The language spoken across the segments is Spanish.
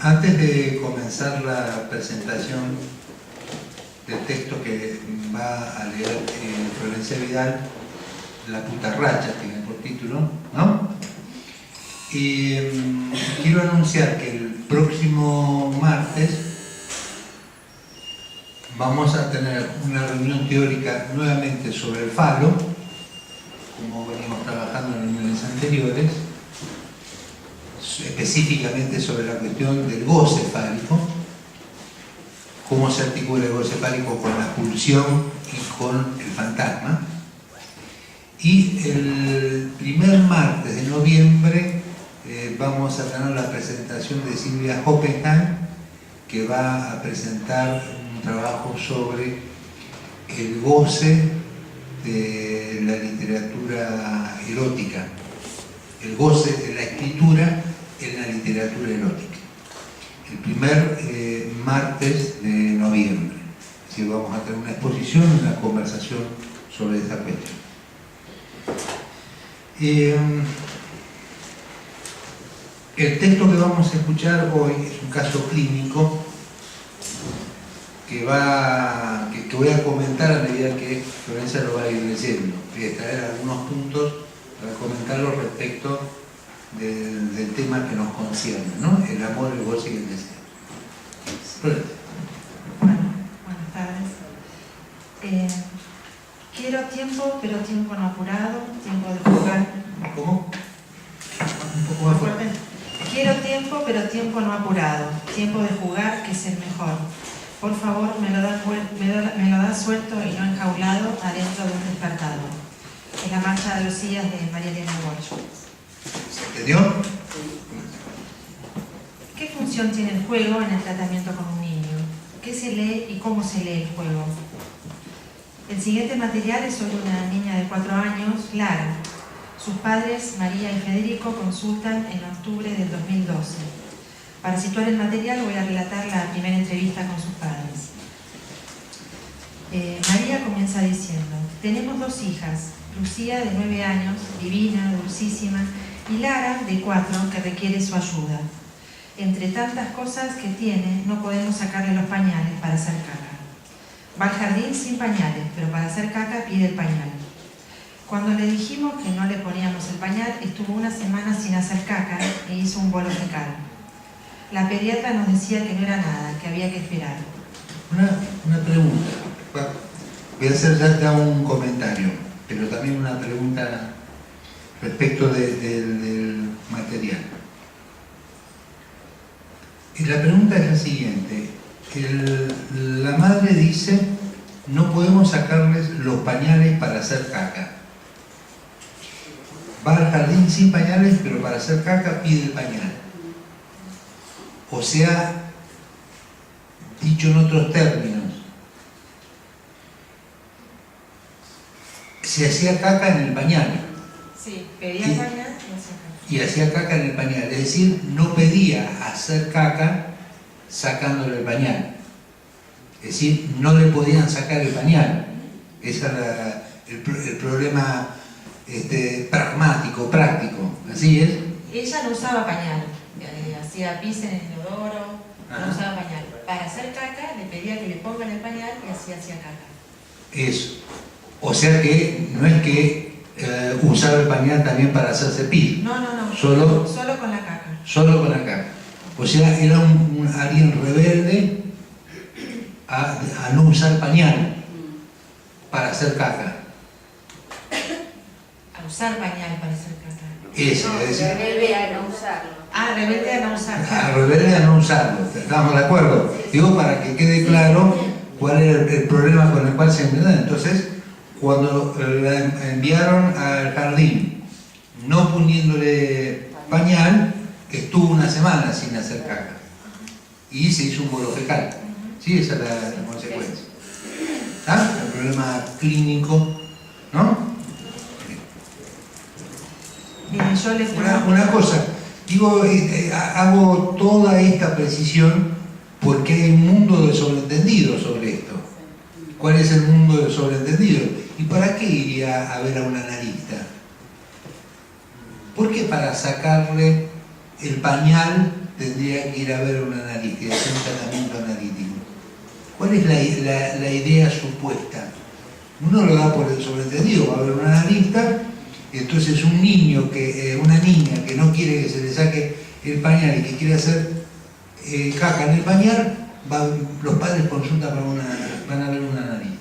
Antes de comenzar la presentación del texto que va a leer Florencia Vidal, La putarracha tiene por título, ¿no? Y quiero anunciar que el próximo martes vamos a tener una reunión teórica nuevamente sobre el falo, como venimos trabajando en reuniones anteriores, específicamente sobre la cuestión del goce fálico, cómo se articula el goce fálico con la pulsión y con el fantasma. Y el primer martes de noviembre vamos a tener la presentación de Silvia Hoppenheim, que va a presentar un trabajo sobre el goce de la literatura erótica, el goce de la escritura en la literatura erótica, el primer martes de noviembre. Así que vamos a tener una exposición, una conversación sobre esta cuestión. El texto que vamos a escuchar hoy es un caso clínico que voy a comentar a medida que Florencia lo va a ir leyendo. Voy a extraer algunos puntos para comentarlo respecto del tema que nos concierne, ¿no? El amor, el goce y el deseo. Buenas tardes. Quiero tiempo, pero tiempo no apurado, tiempo de jugar. ¿Cómo? Un poco más fuerte. Quiero tiempo, pero tiempo no apurado, tiempo de jugar, que es el mejor. Por favor, me lo da suelto y no enjaulado adentro de un despertador. Es la marcha de los días de María Elena Walsh. ¿Se entendió? ¿Qué función tiene el juego en el tratamiento con un niño? ¿Qué se lee y cómo se lee el juego? El siguiente material es sobre una niña de 4 años, Lara. Sus padres, María y Federico, consultan en octubre del 2012. Para situar el material voy a relatar la primera entrevista con sus padres. María comienza diciendo: tenemos 2 hijas, Lucía de 9 años, divina, dulcísima, y Lara de 4, que requiere su ayuda. Entre tantas cosas que tiene, no podemos sacarle los pañales para hacer caca. Va al jardín sin pañales, pero para hacer caca pide el pañal. Cuando le dijimos que no le poníamos el pañal, estuvo 1 semana sin hacer caca e hizo un bolo fecal. La pediatra nos decía que no era nada, que había que esperar. Una pregunta. Voy a hacer ya un comentario, pero también una pregunta respecto del material. Y la pregunta es la siguiente. La madre dice: no podemos sacarles los pañales para hacer caca. Va al jardín sin pañales, pero para hacer caca pide el pañal. O sea, dicho en otros términos, se hacía caca en el pañal. Sí, pedía el pañal y hacía caca en el pañal. Es decir, no pedía hacer caca sacándole el pañal. Es decir, no le podían sacar el pañal. Ese era el problema pragmático, práctico. Así es. Ella no usaba pañal, hacía pis en el inodoro, no usaba pañal. Para hacer caca le pedía que le pongan el pañal y así hacía caca. Eso. O sea que no es que usaba el pañal también para hacerse pis. No. Solo con la caca. Solo con la caca. O sea, era alguien rebelde a no usar pañal para hacer caca. A usar pañal para hacer caca. Eso, no, es decir, rebelde a no usarlo. Rebelde a no usarlo. Rebelde a no usarlo. ¿Estamos de acuerdo? Digo, para que quede claro cuál era el problema con el cual se entendió. Entonces, cuando la enviaron al jardín, no poniéndole pañal, estuvo 1 semana sin hacer caca. Y se hizo un bolo fecal. Sí, esa es la consecuencia. ¿Está? El problema clínico, ¿no? Yo les Una cosa, digo, hago toda esta precisión porque hay un mundo de sobreentendido sobre esto. ¿Cuál es el mundo de sobreentendido? ¿Y para qué iría a ver a un analista? ¿Por qué para sacarle el pañal tendría que ir a ver a un analista y hacer un tratamiento analítico. ¿Cuál es la idea supuesta? Uno lo da por el sobreentendido, va a haber un analista, y entonces un niño, una niña que no quiere que se le saque el pañal y que quiere hacer caca en el pañal, los padres consultan van a ver un analista.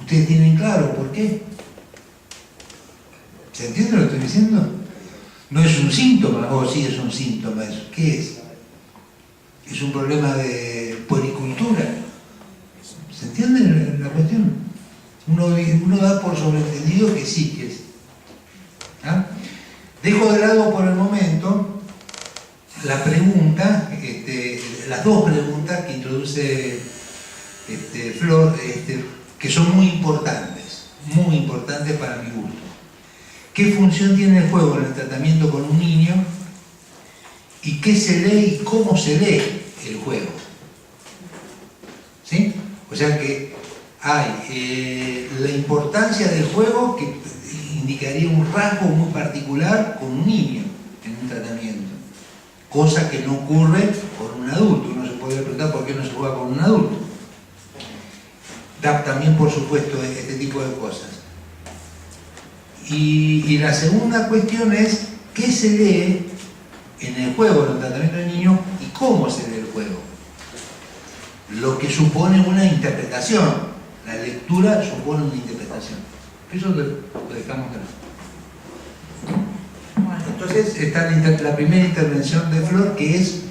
¿Ustedes tienen claro por qué? ¿Se entiende lo que estoy diciendo? No es un síntoma, o sí es un síntoma eso. ¿Qué es? Es un problema de puericultura. ¿Se entiende la cuestión? Uno da por sobreentendido que sí que es. ¿Ah? Dejo de lado por el momento la pregunta, las dos preguntas que introduce Flor, que son muy importantes para mi gusto. ¿Qué función tiene el juego en el tratamiento con un niño? ¿Y qué se lee y cómo se lee el juego? ¿Sí? O sea que hay la importancia del juego, que indicaría un rasgo muy particular con un niño en un tratamiento, cosa que no ocurre con un adulto. Uno se podría preguntar por qué no se juega con un adulto. Da también, por supuesto, este tipo de cosas. Y la segunda cuestión es qué se lee en el juego, en el tratamiento del niño, y cómo se lee el juego. Lo que supone una interpretación. La lectura supone una interpretación. Eso lo dejamos de lado. Bueno. Entonces está la primera intervención de Flor, que es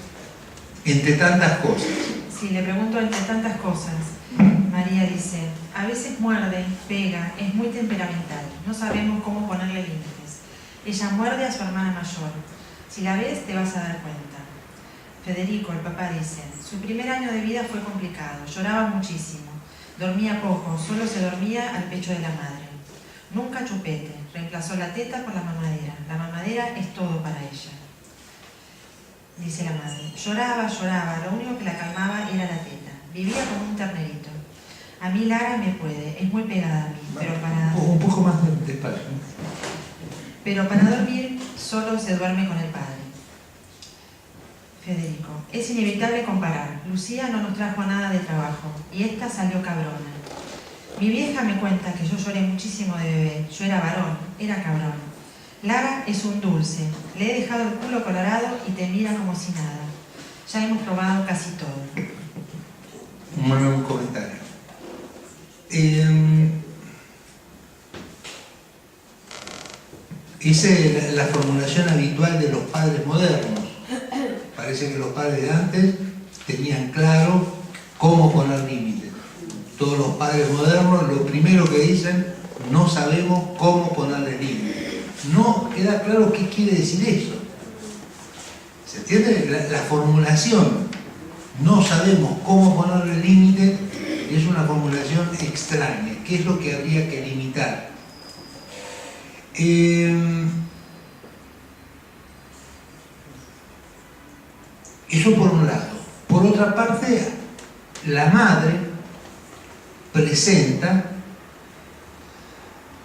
entre tantas cosas. Sí, le pregunto entre tantas cosas. María dice, a veces muerde, pega, es muy temperamental. No sabemos cómo ponerle límites. Ella muerde a su hermana mayor. Si la ves, te vas a dar cuenta. Federico, el papá, dice, su primer año de vida fue complicado. Lloraba muchísimo. Dormía poco, solo se dormía al pecho de la madre. Nunca chupete, reemplazó la teta por la mamadera. La mamadera es todo para ella. Dice la madre, lloraba, lo único que la calmaba era la teta. Vivía como un ternerito. A mí Lara me puede, es muy pegada a mí, pero para... Un poco más despacio. Pero para dormir solo se duerme con el padre. Federico, es inevitable comparar. Lucía no nos trajo nada de trabajo y esta salió cabrona. Mi vieja me cuenta que yo lloré muchísimo de bebé. Yo era varón, era cabrón. Lara es un dulce. Le he dejado el culo colorado y te mira como si nada. Ya hemos probado casi todo. Un nuevo comentario. Esa es la formulación habitual de los padres modernos. Parece que los padres de antes tenían claro cómo poner límites. Todos los padres modernos lo primero que dicen, no sabemos cómo ponerle límites. No queda claro qué quiere decir eso. ¿Se entiende? La formulación, no sabemos cómo ponerle límites, es una formulación extraña. ¿Qué es lo que habría que limitar? Eso por un lado. Por otra parte, la madre presenta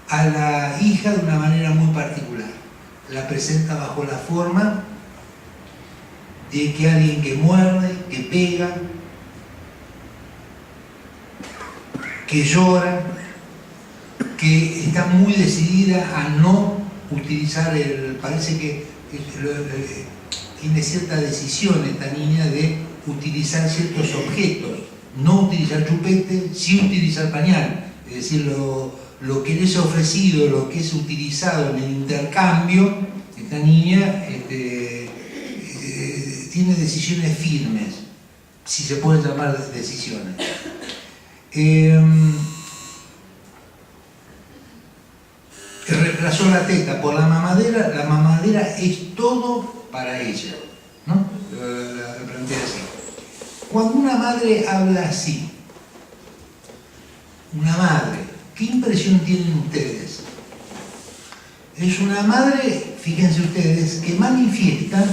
a la hija de una manera muy particular. La presenta bajo la forma de que alguien que muerde, que pega, que llora, que está muy decidida a no utilizar parece que tiene cierta decisión esta niña de utilizar ciertos objetos, no utilizar chupete, sí utilizar pañal, es decir, lo que le es ofrecido, lo que es utilizado en el intercambio, esta niña tiene decisiones firmes, si se puede llamar decisiones. Reemplazó la teta por la mamadera es todo para ella, ¿no? La plantea así. Cuando una madre habla así, una madre, ¿qué impresión tienen ustedes? Es una madre, fíjense ustedes, que manifiesta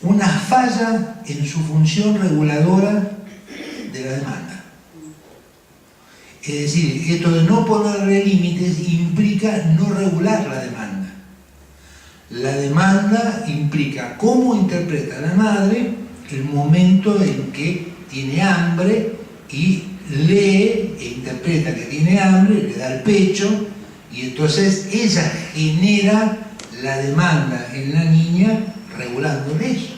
una falla en su función reguladora de la demanda. Es decir, esto de no ponerle límites implica no regular la demanda. La demanda implica cómo interpreta la madre el momento en que tiene hambre y lee e interpreta que tiene hambre, le da el pecho, y entonces ella genera la demanda en la niña regulándole eso.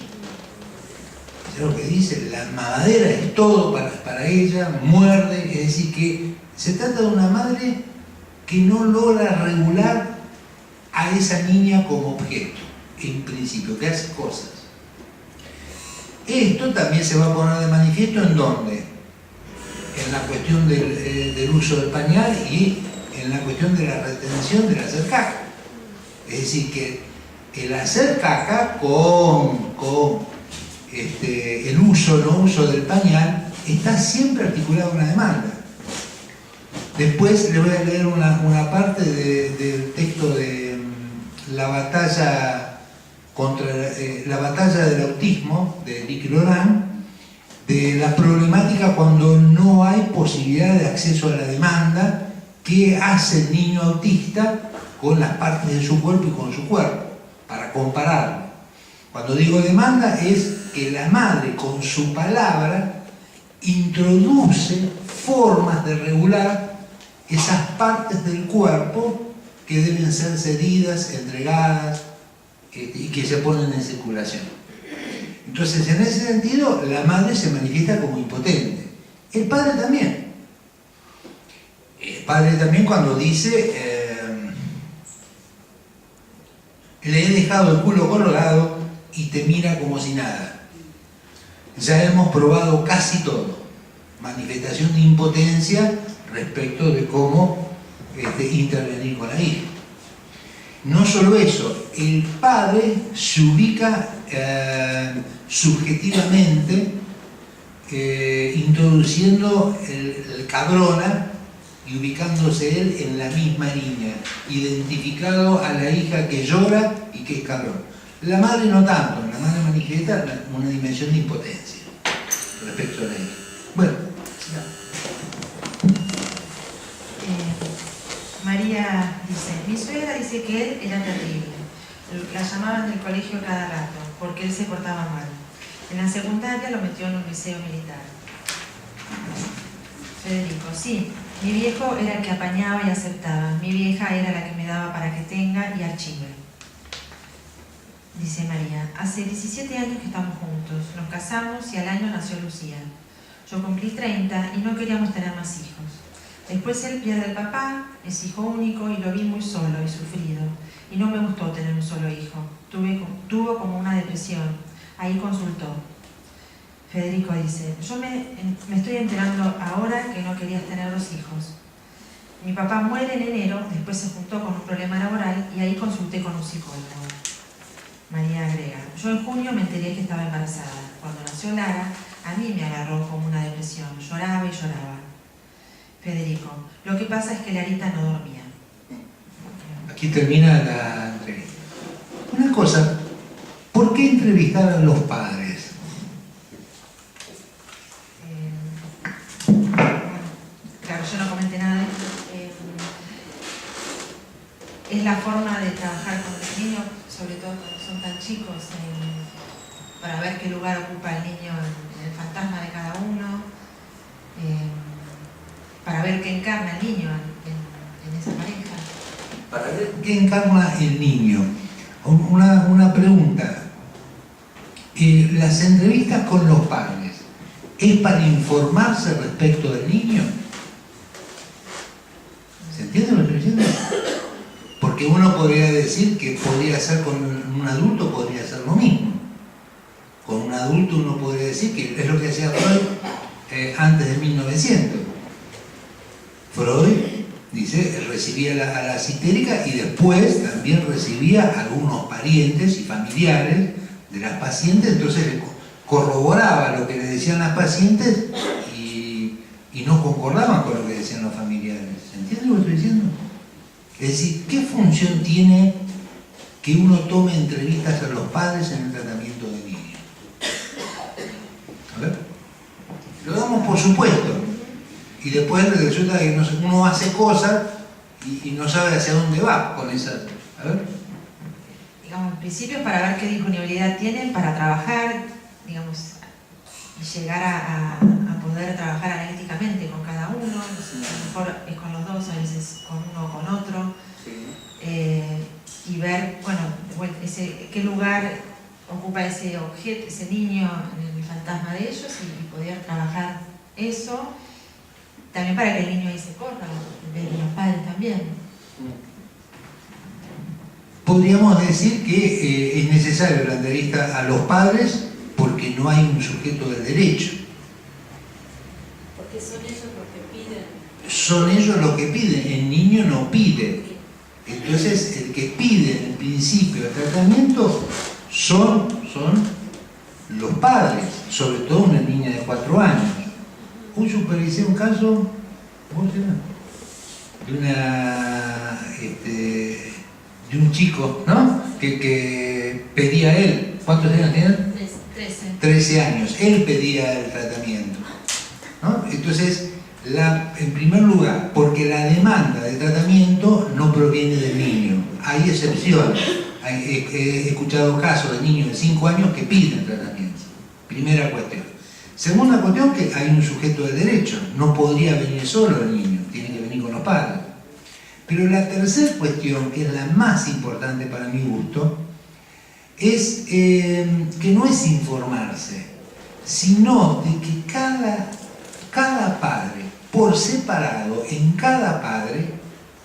Es lo que dice, la mamadera es todo para ella, muerde, es decir, que se trata de una madre que no logra regular a esa niña como objeto, en principio, que hace cosas. Esto también se va a poner de manifiesto ¿en dónde? En la cuestión del uso del pañal y en la cuestión de la retención del hacer caca. Es decir, que el hacer caca con el uso o no uso del pañal está siempre articulado a una demanda. Después le voy a leer una parte del texto de la batalla del autismo de Rick Laurent, de la problemática cuando no hay posibilidad de acceso a la demanda, qué hace el niño autista con las partes de su cuerpo y con su cuerpo, para compararlo. Cuando digo demanda es que la madre con su palabra introduce formas de regular esas partes del cuerpo que deben ser cedidas, entregadas y que se ponen en circulación. Entonces, en ese sentido, la madre se manifiesta como impotente. El padre también. El padre también cuando dice le he dejado el culo colorado y te mira como si nada. Ya hemos probado casi todo. Manifestación de impotencia respecto de cómo intervenir con la hija. No solo eso, el padre se ubica subjetivamente introduciendo el cabrona y ubicándose él en la misma niña, identificado a la hija que llora y que es cabrón. La madre no tanto, la madre manifiesta una dimensión de impotencia respecto a la hija. Bueno, María dice, mi suegra dice que él era terrible. La llamaban del colegio cada rato, porque él se portaba mal. En la secundaria lo metió en un liceo militar. Federico, sí, mi viejo era el que apañaba y aceptaba. Mi vieja era la que me daba para que tenga y archive. Dice María, hace 17 años que estamos juntos. Nos casamos y al año nació Lucía. Yo cumplí 30 y no queríamos tener más hijos. Después él pierde al papá, es hijo único y lo vi muy solo y sufrido. Y no me gustó tener un solo hijo. Tuvo como una depresión. Ahí consultó. Federico dice, yo me estoy enterando ahora que no querías tener 2 hijos. Mi papá muere en enero, después se juntó con un problema laboral y ahí consulté con un psicólogo. María agrega, yo en junio me enteré que estaba embarazada. Cuando nació Lara, a mí me agarró como una depresión. Lloraba y lloraba. Federico, lo que pasa es que Larita no dormía. Aquí termina la entrevista. Una cosa, ¿por qué entrevistar a los padres? Claro, yo no comenté nada de esto. Es la forma de trabajar con los niños, sobre todo cuando son tan chicos, para ver qué lugar ocupa el niño en el fantasma de cada uno, para ver qué encarna el niño en esa pareja. Para ver qué encarna el niño. Una pregunta. ¿Las entrevistas con los padres es para informarse respecto del niño? ¿Se entiende lo que estoy diciendo? Porque uno podría decir que podría ser con un adulto, podría ser lo mismo. Con un adulto uno podría decir que es lo que hacía Freud antes de 1900. Freud, dice, recibía a las histéricas y después también recibía a algunos parientes y familiares de las pacientes, entonces le corroboraba lo que le decían las pacientes y no concordaban con lo que decían los familiares. ¿Se entiende lo que estoy diciendo? Es decir, ¿qué función tiene que uno tome entrevistas a los padres en el tratamiento de niños? A ver, lo damos por supuesto. Y después resulta que uno hace cosas y no sabe hacia dónde va con esas. A ver. en principio para ver qué disponibilidad tienen para trabajar, digamos, y llegar a poder trabajar analíticamente con cada uno. A lo mejor es con los dos, a veces con uno o con otro. Y ver, bueno, qué lugar ocupa ese objeto, ese niño en el fantasma de ellos, y poder trabajar eso. También para que el niño ahí se corra, de los padres también. Podríamos decir que es necesario la entrevista a los padres porque no hay un sujeto del derecho. Porque son ellos los que piden. Son ellos los que piden, el niño no pide. Entonces el que pide en principio el tratamiento son los padres, sobre todo una niña de 4 años. Hoy supervisé un caso, de un chico, ¿no? que pedía él, ¿cuántos años tenía? 13 años, él pedía el tratamiento, ¿no? Entonces, en primer lugar, porque la demanda de tratamiento no proviene del niño, hay excepciones. He escuchado casos de niños de 5 años que piden tratamiento. Primera cuestión. Segunda cuestión, que hay un sujeto de derecho, no podría venir solo el niño, tiene que venir con los padres. Pero la tercera cuestión, que es la más importante para mi gusto, es que no es informarse, sino de que cada padre, por separado, en cada padre,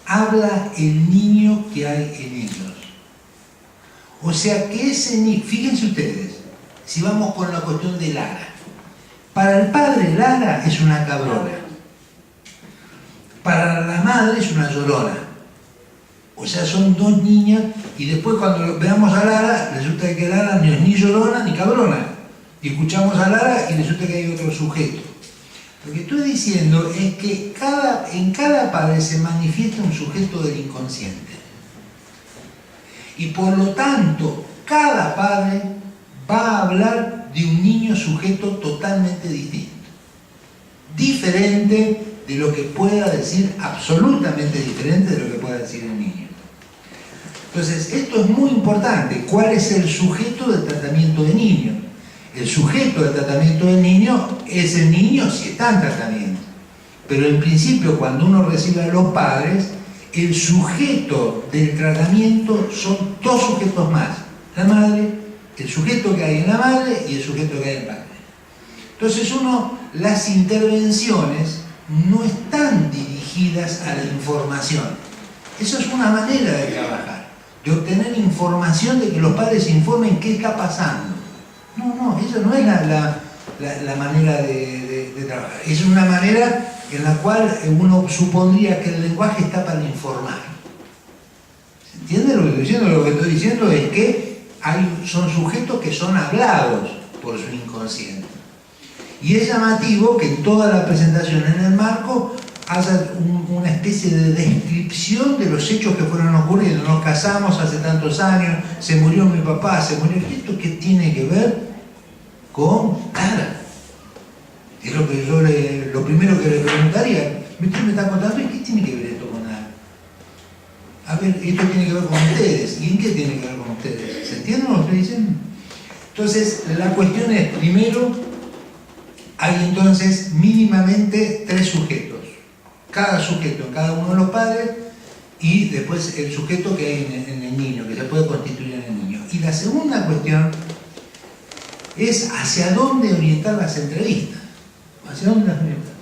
habla el niño que hay en ellos. O sea que ese niño, fíjense ustedes, si vamos con la cuestión de Lara, para el padre Lara es una cabrona, para la madre es una llorona. O sea, son dos niñas, y después cuando veamos a Lara, resulta que Lara no es ni llorona ni cabrona. Y escuchamos a Lara y resulta que hay otro sujeto. Lo que estoy diciendo es que en cada padre se manifiesta un sujeto del inconsciente. Y por lo tanto, cada padre va a hablar de un niño sujeto totalmente distinto. Diferente de lo que pueda decir, absolutamente diferente de lo que pueda decir el niño. Entonces, esto es muy importante. ¿Cuál es el sujeto del tratamiento de niño? El sujeto del tratamiento del niño es el niño si está en tratamiento. Pero en principio, cuando uno recibe a los padres, el sujeto del tratamiento son dos sujetos más. La madre, el sujeto que hay en la madre y el sujeto que hay en el padre. Entonces las intervenciones no están dirigidas a la información. Eso es una manera de trabajar, de obtener información, de que los padres informen qué está pasando. No, eso no es la manera de trabajar. Es una manera en la cual uno supondría que el lenguaje está para informar. ¿Se entiende lo que estoy diciendo? Lo que estoy diciendo es que son sujetos que son hablados por su inconsciente. Y es llamativo que en toda la presentación en el marco haya una especie de descripción de los hechos que fueron ocurriendo. Nos casamos hace tantos años, se murió mi papá, se murió... ¿Esto qué tiene que ver con Lara? Es lo que lo primero que le preguntaría. Usted me está contando, ¿y qué tiene que ver esto con Lara? A ver, esto tiene que ver con ustedes. ¿Y en qué tiene que ver con ustedes? ¿Se entiende lo que estoy diciendo? Entonces, la cuestión es, primero, hay entonces mínimamente 3 sujetos. Cada sujeto en cada uno de los padres, y después el sujeto que hay en el niño, que se puede constituir en el niño. Y la segunda cuestión es hacia dónde orientar las entrevistas. ¿Hacia dónde las orientar?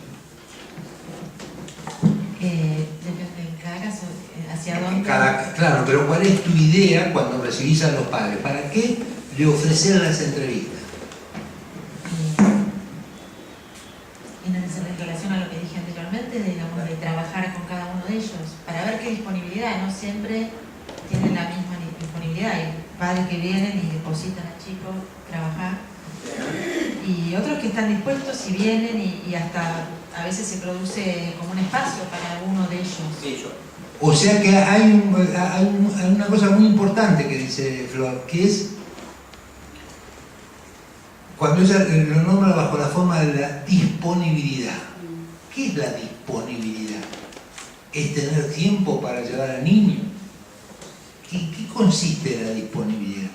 Depende en cada caso, hacia dónde... Claro, pero ¿cuál es tu idea cuando recibís a los padres? ¿Para qué le ofrecer las entrevistas? En relación a lo que dije anteriormente, digamos, de trabajar con cada uno de ellos, para ver qué disponibilidad, no siempre tienen la misma disponibilidad. Hay padres que vienen y depositan al chico trabajar, y otros que están dispuestos y vienen, y hasta a veces se produce como un espacio para alguno de ellos. O sea que hay una cosa muy importante que dice Flor, que es cuando ella lo nombra bajo la forma de la disponibilidad. ¿Qué es la disponibilidad? ¿Es tener tiempo para llevar al niño? ¿En qué consiste la disponibilidad?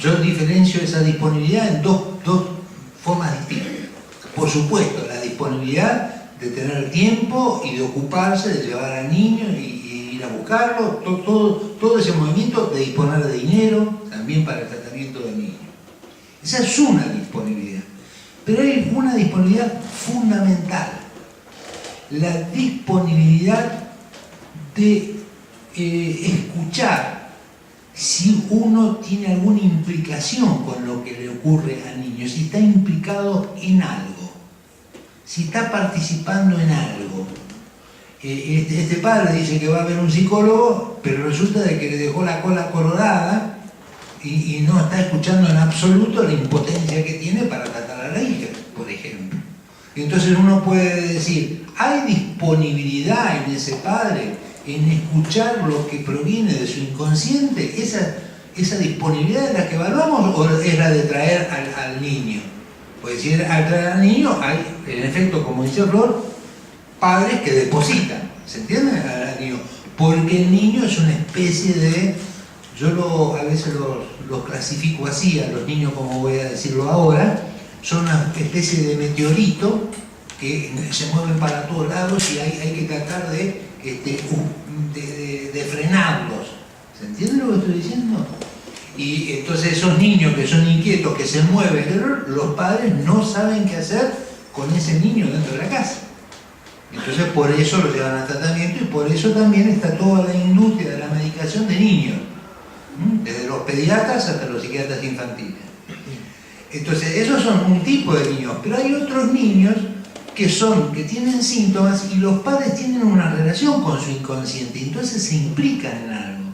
Yo diferencio esa disponibilidad en dos formas distintas. Por supuesto, la disponibilidad de tener tiempo y de ocuparse, de llevar al niño y ir a buscarlo, todo ese movimiento de disponer de dinero, también para el tratamiento del niño. Esa es una disponibilidad. Pero hay una disponibilidad fundamental. La disponibilidad de escuchar si uno tiene alguna implicación con lo que le ocurre al niño, si está implicado en algo, si está participando en algo. Este padre dice que va a ver un psicólogo, pero resulta de que le dejó la cola colorada y no está escuchando en absoluto la impotencia que tiene para tratar a la hija, por ejemplo. Entonces uno puede decir, ¿hay disponibilidad en ese padre en escuchar lo que proviene de su inconsciente? ¿Esa disponibilidad es la que evaluamos o es la de traer al niño? Pues si al traer al niño hay, en efecto, como dice Flor, padres que depositan, ¿se entiende? Al niño, porque el niño es una especie de, a veces los clasifico así, a los niños, como voy a decirlo ahora, son una especie de meteorito que se mueven para todos lados y hay que tratar de frenarlos. ¿Se entiende lo que estoy diciendo? Y entonces esos niños que son inquietos, que se mueven, los padres no saben qué hacer con ese niño dentro de la casa. Entonces por eso lo llevan a tratamiento y por eso también está toda la industria de la medicación de niños, desde los pediatras hasta los psiquiatras infantiles. Entonces esos son un tipo de niños, pero hay otros niños que tienen síntomas y los padres tienen una relación con su inconsciente, entonces se implican en algo.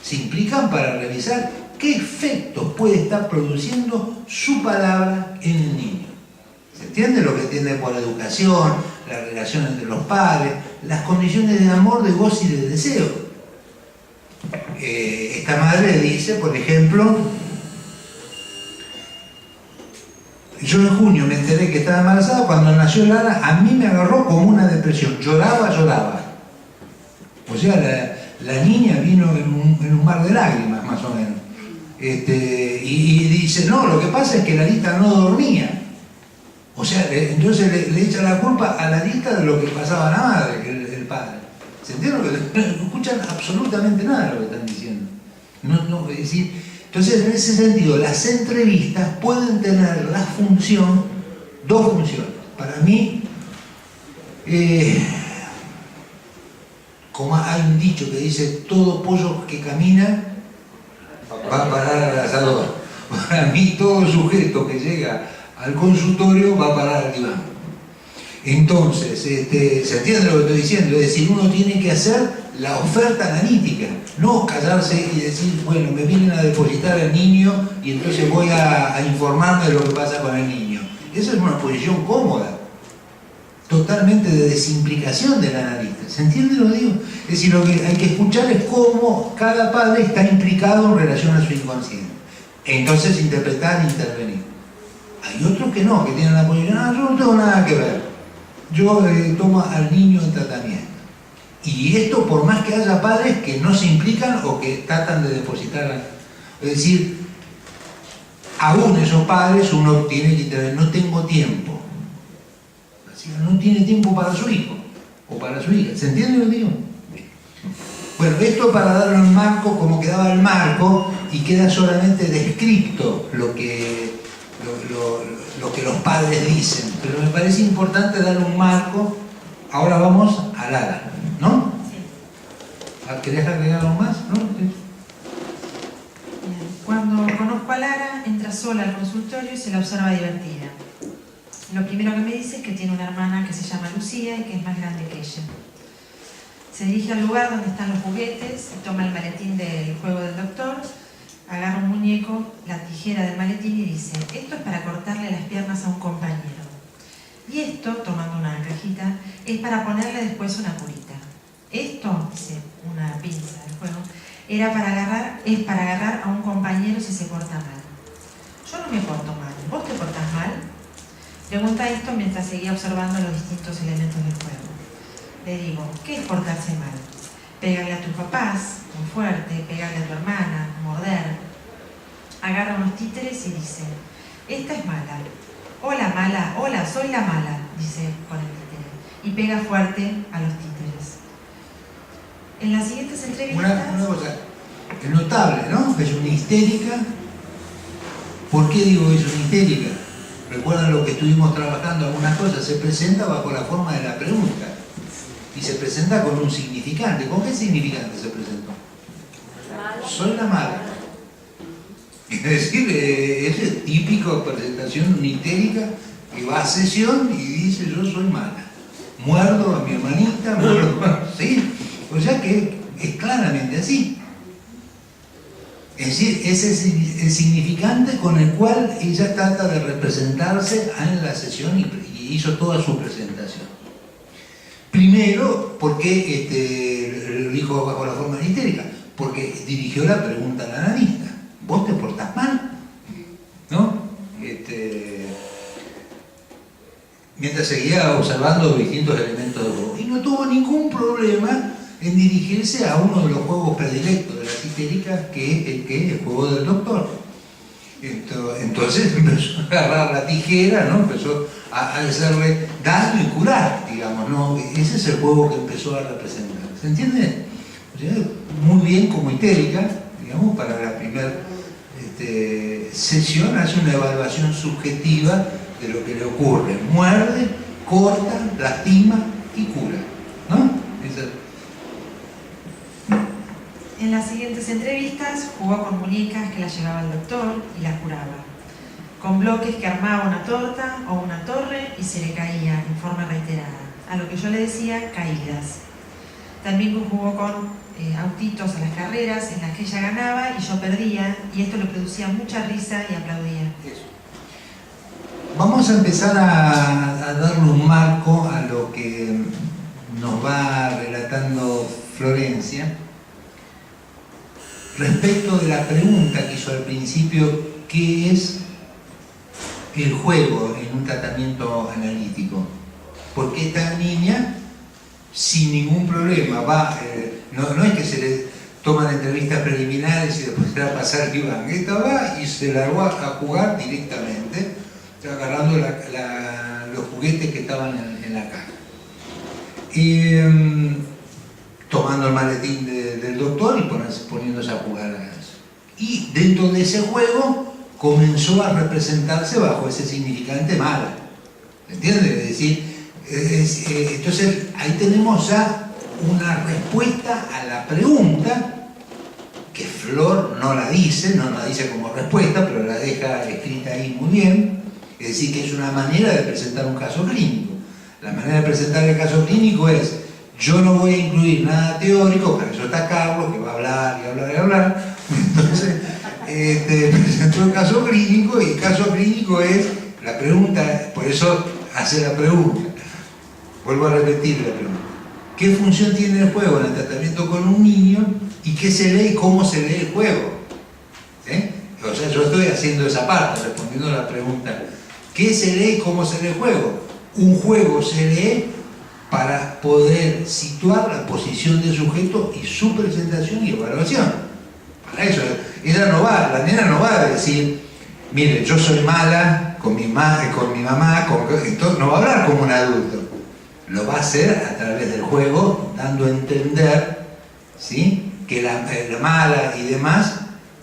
Se implican para revisar qué efectos puede estar produciendo su palabra en el niño. ¿Se entiende lo que entiende por educación, la relación entre los padres, las condiciones de amor, de goce y de deseo? Esta madre dice, por ejemplo, yo en junio me enteré que estaba embarazada, cuando nació Lara a mí me agarró como una depresión, lloraba. O sea, la niña vino en un mar de lágrimas, más o menos. Y dice, no, lo que pasa es que Larita no dormía. O sea, entonces le echa la culpa a Larita de lo que pasaba a la madre, el padre. ¿Se entiende? No escuchan absolutamente nada de lo que están diciendo. Es decir, entonces, en ese sentido, las entrevistas pueden tener dos funciones. Para mí, como hay un dicho que dice, todo pollo que camina va a parar al asador. Para mí, todo sujeto que llega al consultorio va a parar al diván. Entonces, ¿se entiende lo que estoy diciendo? Es decir, uno tiene que hacer la oferta analítica, no callarse y decir, bueno, me vienen a depositar el niño y entonces voy a informarme de lo que pasa con el niño. Esa es una posición cómoda, totalmente de desimplicación del analista. ¿Se entiende lo que digo? Es decir, lo que hay que escuchar es cómo cada padre está implicado en relación a su inconsciente. Entonces interpretar e intervenir. Hay otros que no, que tienen la posición, yo no tengo nada que ver. Yo tomo al niño en tratamiento. Y esto por más que haya padres que no se implican o que tratan de depositar. Es decir, aún esos padres uno tiene que intervenir, no tengo tiempo. No tiene tiempo para su hijo o para su hija. ¿Se entiende lo que digo? Bueno, esto para darle un marco, como quedaba el marco, y queda solamente descrito lo que los padres dicen. Pero me parece importante darle un marco. Ahora vamos a Lara, ¿no? Sí. ¿Querés agregar algo más? ¿No? Sí. Cuando conozco a Lara, entra sola al consultorio y se la observa divertida. Lo primero que me dice es que tiene una hermana que se llama Lucía y que es más grande que ella. Se dirige al lugar donde están los juguetes y toma el maletín del juego del doctor, agarra un muñeco, la tijera del maletín y dice, esto es para cortarle las piernas a un compañero. Y esto, tomando una cajita, es para ponerle después una curita. Esto, dice una pinza del juego, es para agarrar a un compañero si se porta mal. Yo no me porto mal, ¿vos te portás mal? Pregunta esto mientras seguía observando los distintos elementos del juego. Le digo, ¿qué es portarse mal? ¿Pegarle a tus papás? muy fuerte, pegarle a tu hermana, morder. Agarra unos títeres y dice: esta es mala. Hola mala, hola, soy la mala, dice con el títere. Y pega fuerte a los títeres. En las siguientes entrevistas... Una cosa, es notable, ¿no? Es una histérica. ¿Por qué digo que es una histérica? Recuerdan lo que estuvimos trabajando, algunas cosas. Se presenta bajo la forma de la pregunta. Y se presenta con un significante. ¿Con qué significante se presentó? Soy la mala. Es decir, es típico presentación unitérica que va a sesión y dice: yo soy mala. Muerdo a mi hermanita, muerdo a... ¿Sí? O sea que es claramente así. Es decir, ese es el significante con el cual ella trata de representarse en la sesión y hizo toda su presentación. Primero, porque lo dijo bajo la forma histérica, porque dirigió la pregunta al analista: ¿vos te portás mal? ¿No? Mientras seguía observando distintos elementos del juego. Y no tuvo ningún problema en dirigirse a uno de los juegos predilectos de las histéricas, que es el juego del doctor. Entonces empezó a agarrar la tijera, ¿no? Empezó a hacerle daño y curar, digamos, ¿no? Ese es el juego que empezó a representar. ¿Se entiende? O sea, muy bien como histérica, digamos, para la primera sesión hace una evaluación subjetiva de lo que le ocurre. Muerde, corta, lastima y cura, ¿no? En las siguientes entrevistas jugó con muñecas que las llevaba el doctor y las curaba, con bloques que armaba una torta o una torre y se le caía en forma reiterada, a lo que yo le decía caídas. También jugó con autitos a las carreras en las que ella ganaba y yo perdía, y esto le producía mucha risa y aplaudía. Eso. Vamos a empezar a darle un marco a lo que nos va relatando Florencia respecto de la pregunta que hizo al principio: ¿qué es el juego en un tratamiento analítico? Porque esta niña, sin ningún problema, va, no es que se le toman entrevistas preliminares y después se va a pasar Iván. Esta va y se largó a jugar directamente, agarrando los juguetes que estaban en la caja. Tomando el maletín del doctor y poniéndose a jugar a eso. Y dentro de ese juego comenzó a representarse bajo ese significante mala. ¿Entiendes? Es decir, entonces ahí tenemos ya una respuesta a la pregunta que Flor no la dice como respuesta, pero la deja escrita ahí muy bien. Es decir, que es una manera de presentar un caso clínico. La manera de presentar el caso clínico es: yo no voy a incluir nada teórico, para eso está Carlos, que va a hablar y hablar y hablar. Entonces, presentó el caso clínico, y el caso clínico es la pregunta, por eso hace la pregunta. Vuelvo a repetir la pregunta: ¿qué función tiene el juego en el tratamiento con un niño? ¿Y qué se lee y cómo se lee el juego? ¿Sí? O sea, yo estoy haciendo esa parte, respondiendo a la pregunta: ¿qué se lee y cómo se lee el juego? Un juego se lee para poder situar la posición del sujeto y su presentación y evaluación. Para eso, la nena no va a decir: mire, yo soy mala con mi mamá, entonces no va a hablar como un adulto. Lo va a hacer a través del juego, dando a entender, ¿sí?, que la mala y demás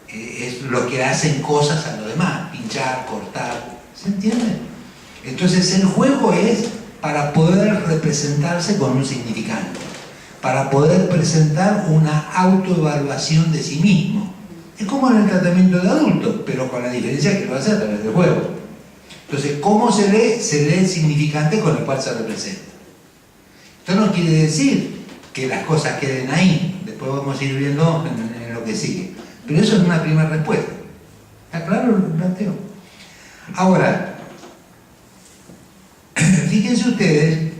es lo que hacen cosas a los demás: pinchar, cortar. ¿Se entiende? Entonces el juego es para poder representarse con un significante, para poder presentar una autoevaluación de sí mismo. Es como en el tratamiento de adultos, pero con la diferencia que lo hace a través del juego. Entonces, ¿cómo se lee? Se lee el significante con el cual se representa. Esto no quiere decir que las cosas queden ahí, después vamos a ir viendo en lo que sigue. Pero eso es una primera respuesta. ¿Está claro el planteo? Ahora, fíjense ustedes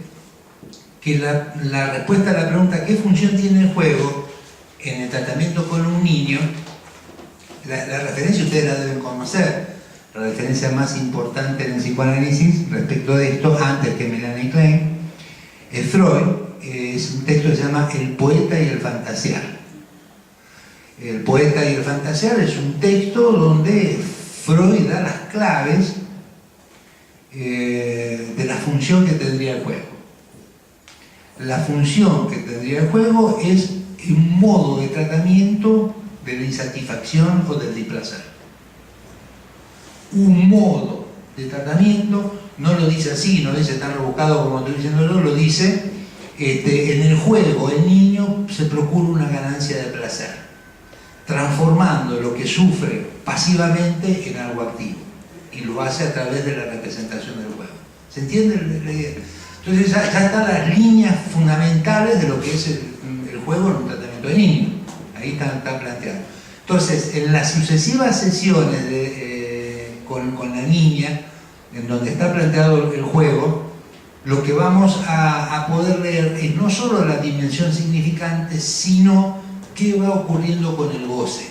que la respuesta a la pregunta ¿qué función tiene el juego en el tratamiento con un niño? La referencia ustedes la deben conocer. La referencia más importante en el psicoanálisis respecto de esto, antes que Melanie Klein, es Freud. Es un texto que se llama El poeta y el fantasear. El poeta y el fantasear es un texto donde Freud da las claves de la función que tendría el juego. La función que tendría el juego es un modo de tratamiento de la insatisfacción o del displacer. Un modo de tratamiento, no lo dice así, no lo dice tan rebuscado como estoy diciendo yo, lo dice, en el juego el niño se procura una ganancia de placer, transformando lo que sufre pasivamente en algo activo, y lo hace a través de la representación del juego. ¿Se entiende la idea? Entonces ya están las líneas fundamentales de lo que es el juego en un tratamiento de niño. Ahí está planteado. Entonces, en las sucesivas sesiones con la niña, en donde está planteado el juego, lo que vamos a poder leer es no solo la dimensión significante, sino qué va ocurriendo con el goce.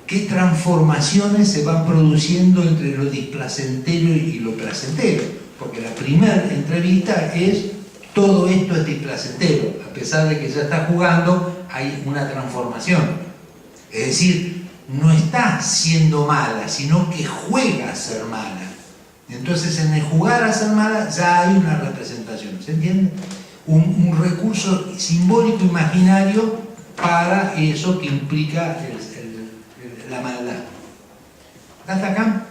Qué transformaciones se van produciendo entre lo displacentero y lo placentero. Porque la primera entrevista es: todo esto es displacentero, a pesar de que ya está jugando, hay una transformación. Es decir, no está siendo mala, sino que juega a ser mala. Entonces, en el jugar a ser mala ya hay una representación, ¿se entiende? Un recurso simbólico imaginario para eso que implica la maldad. ¿Hasta acá?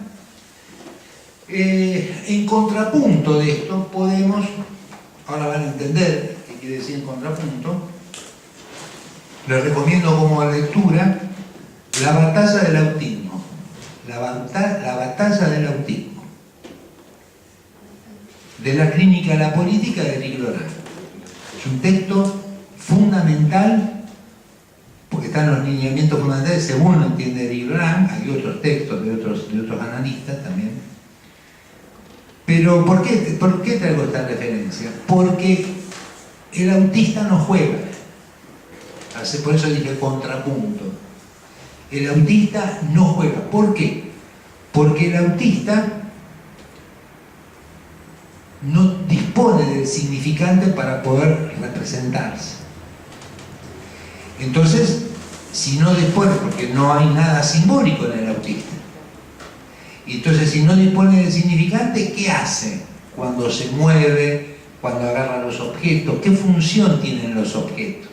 En contrapunto de esto podemos, ahora van a entender qué quiere decir en contrapunto, les recomiendo como lectura La batalla del autismo. La batalla del autismo, de la clínica a la política, de Eric Lorán. Es un texto fundamental porque están los lineamientos fundamentales según lo entiende Eric Lorán. Hay otros textos de otros analistas también. Pero ¿por qué traigo esta referencia? Porque el autista no juega. Por eso dije contrapunto. El autista no juega. ¿Por qué? Porque el autista no dispone del significante para poder representarse. Entonces, si no dispone, porque no hay nada simbólico en el autista, entonces si no dispone del significante, ¿qué hace cuando se mueve, cuando agarra los objetos? ¿Qué función tienen los objetos?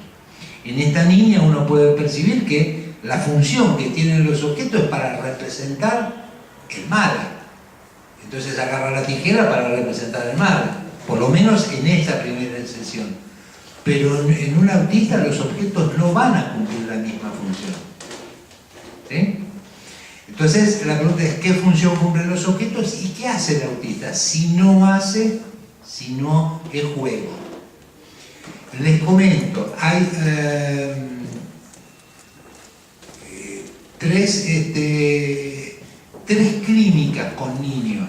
En esta niña uno puede percibir que la función que tienen los objetos es para representar el mal. Entonces agarra la tijera para representar el mal, por lo menos en esta primera sesión. Pero en un autista los objetos no van a cumplir la misma función. ¿Sí? Entonces la pregunta es: ¿qué función cumplen los objetos y qué hace el autista? Si no es juego. Les comento, hay tres clínicas con niños.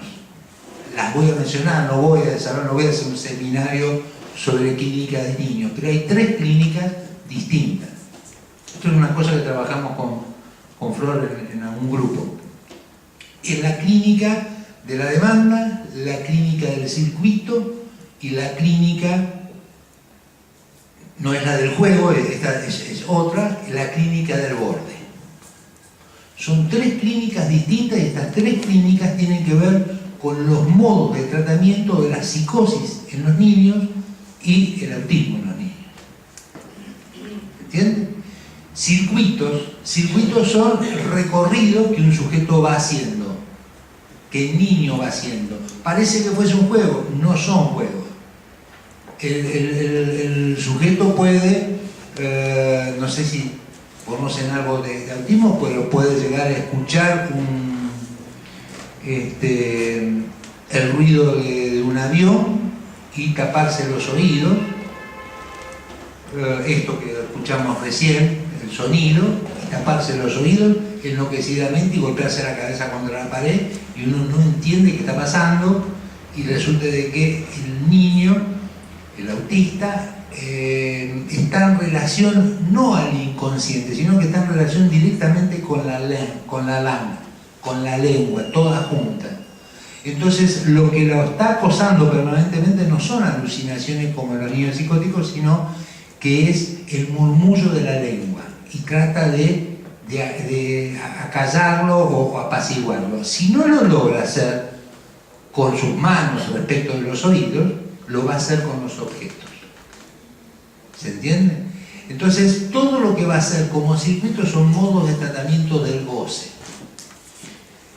Las voy a mencionar, no voy a desarrollar, no voy a hacer un seminario sobre clínica de niños, pero hay tres clínicas distintas. Esto es una cosa que trabajamos con Flor en algún grupo. Es la clínica de la demanda, la clínica del circuito y la clínica, no es la del juego, esta es otra, la clínica del borde. Son tres clínicas distintas y estas tres clínicas tienen que ver con los modos de tratamiento de la psicosis en los niños y el autismo en los niños. ¿Entienden? Circuitos son recorridos que un sujeto va haciendo, que el niño va haciendo. Parece que fuese un juego, no son juegos. El sujeto puede, no sé si conocen algo de autismo, pero puede llegar a escuchar el ruido de un avión y taparse los oídos, esto que escuchamos recién, el sonido, y taparse los oídos enloquecidamente y golpearse la cabeza contra la pared, y uno no entiende qué está pasando, y resulta de que el niño, el autista, está en relación no al inconsciente, sino que está en relación directamente con la lengua, todas juntas. Entonces lo que lo está acosando permanentemente no son alucinaciones como en los niños psicóticos, sino que es el murmullo de la lengua. y trata de acallarlo o apaciguarlo. Si no lo logra hacer con sus manos respecto de los oídos, lo va a hacer con los objetos. ¿Se entiende? Entonces, todo lo que va a hacer como circuito son modos de tratamiento del goce.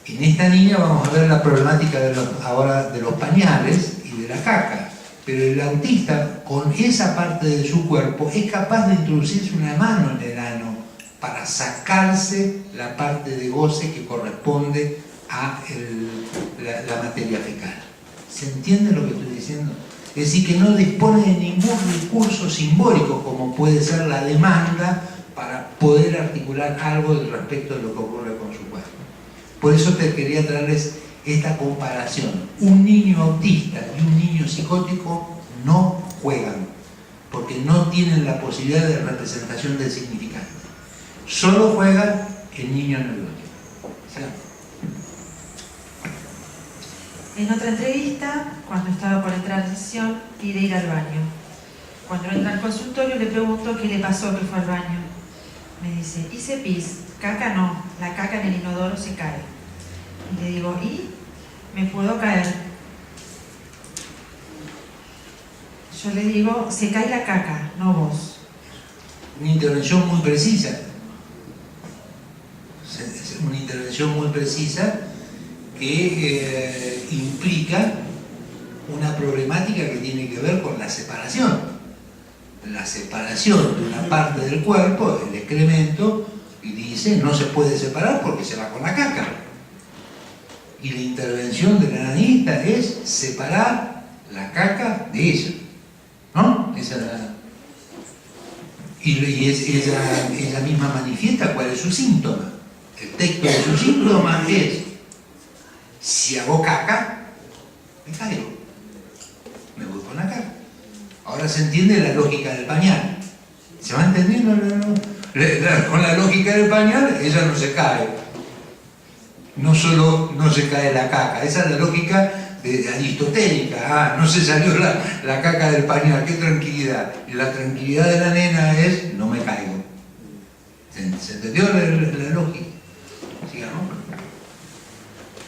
En esta niña vamos a ver la problemática ahora de los pañales y de la caca, pero el autista con esa parte de su cuerpo es capaz de introducirse una mano en el ano para sacarse la parte de goce que corresponde a la materia fecal. ¿Se entiende lo que estoy diciendo? Es decir, que no dispone de ningún recurso simbólico como puede ser la demanda para poder articular algo respecto de lo que ocurre con su cuerpo. Por eso te quería traerles esta comparación. Un niño autista y un niño psicótico no juegan, porque no tienen la posibilidad de representación del significante. Solo juega el niño neurótico. En otra entrevista, cuando estaba por entrar en sesión, pide ir al baño. Cuando entra al consultorio le pregunto qué le pasó que fue al baño. Me dice, hice pis, caca no, la caca en el inodoro se cae. Y le digo, ¿y? ¿Me puedo caer? Yo le digo, se cae la caca, no vos. Una intervención muy precisa. Es una intervención muy precisa que implica una problemática que tiene que ver con la separación. La separación de una parte del cuerpo, el excremento, y dice, no se puede separar porque se va con la caca. Y la intervención del analista es separar la caca de ella. ¿No? Ella misma manifiesta cuál es su síntoma. El texto de su síntoma es: si hago caca, me caigo. Me voy con la caca. Ahora se entiende la lógica del pañal. ¿Se va entendiendo? Con la lógica del pañal, ella no se cae. No solo no se cae la caca, esa es la lógica aristotélica. Ah, no se salió la caca del pañal, qué tranquilidad. Y la tranquilidad de la nena es: no me caigo. ¿Se entendió la lógica? Sigamos.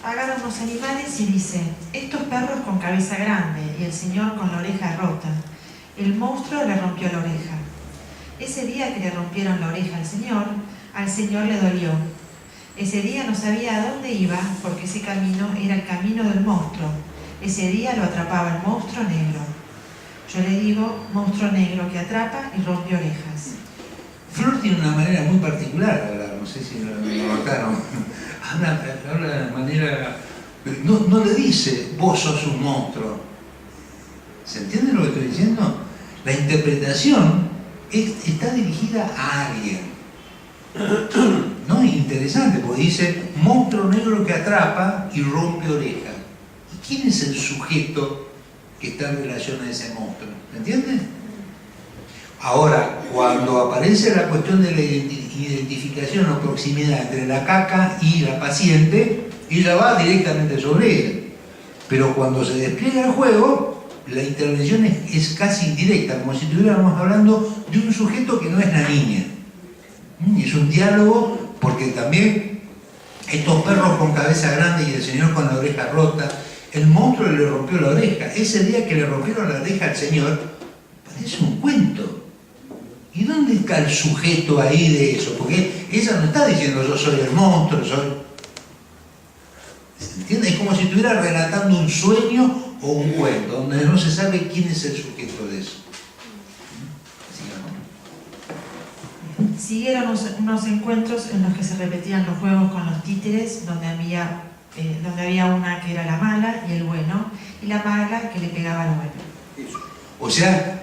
Agarra unos animales y dice, estos perros con cabeza grande y el señor con la oreja rota. El monstruo le rompió la oreja. Ese día que le rompieron la oreja al señor le dolió. Ese día no sabía a dónde iba porque ese camino era el camino del monstruo. Ese día lo atrapaba el monstruo negro. Yo le digo, monstruo negro que atrapa y rompe orejas. Flor tiene una manera muy particular de hablar, no sé si lo notaron. Habla de manera... No le dice, vos sos un monstruo. ¿Se entiende lo que estoy diciendo? La interpretación está dirigida a alguien. No, es interesante, porque dice, monstruo negro que atrapa y rompe orejas. ¿Y quién es el sujeto que está en relación a ese monstruo? ¿Me entiendes? Ahora, cuando aparece la cuestión de la identificación o proximidad entre la caca y la paciente, ella va directamente sobre ella. Pero cuando se despliega el juego, la intervención es casi indirecta, como si estuviéramos hablando de un sujeto que no es la niña. Es un diálogo, porque también estos perros con cabeza grande y el señor con la oreja rota, el monstruo le rompió la oreja. Ese día que le rompieron la oreja al señor, parece un cuento. ¿Y dónde está el sujeto ahí de eso? Porque ella no está diciendo yo soy el monstruo, soy... ¿Se entiende? Es como si estuviera relatando un sueño o un cuento, donde no se sabe quién es el sujeto de eso. Siguieron unos encuentros en los que se repetían los juegos con los títeres, donde había una que era la mala y el bueno, y la mala que le pegaba al bueno. O sea,